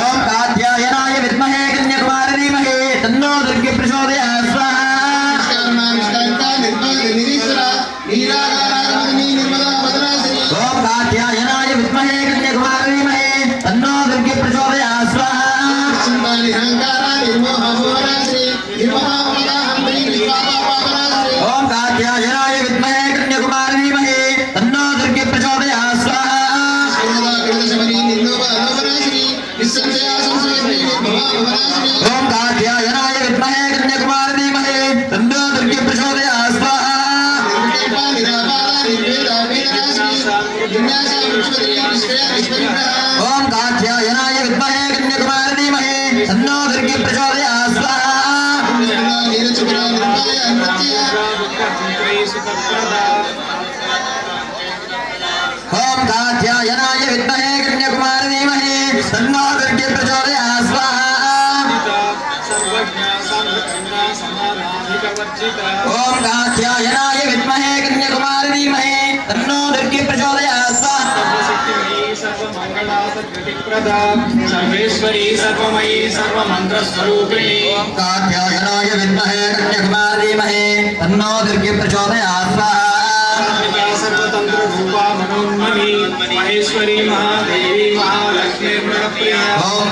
ओम कात्यायनाय विद्महे कन्याकुमारी धीमहि तन्नो दुर्गे प्रचोदयात् स्वाहा। ओम कात्यायनाय विद्महे कन्याकुमारी धीमहि तन्नो दुर्गे प्रचोदयात् स्वाहा। ओम कात्यायनाय विद्महे कन्याकुमारी धीमहि तन्नो दुर्गे प्रचोदयात् स्वाहा। ओम कात्यायनाय विद्महे कन्याकुमारी धीमहि तन्नो दुर्गे प्रचोदयात् स्वाहा। ओम कात्यायनाय विद्महे कन्याकुमारी धीमहि तन्नो दुर्गे प्रचोदयात् स्वाहा। ओम कात्यायनाय विद्महे कन्याकुमारी धीमहि तन्नो दुर्गे प्रचोदयात् स्वाहा। ओम कात्यायनाय विद्महे कन्याकुमारी धीमहि तन्नो दुर्गे प्रचोदयात् स्वाहा। सर्वेश्वरी सर्वमयी सर्वमंत्रस्वरूपिणी ओम कात्यायनाय विद्महे कन्याकुमारी धीमहि तन्नो दुर्गे प्रचोदयात् स्वाहा। सर्वतंत्र रूपा मनोन्मनी महेश्वरी महादेवी महालक्ष्मी प्रिया। ओम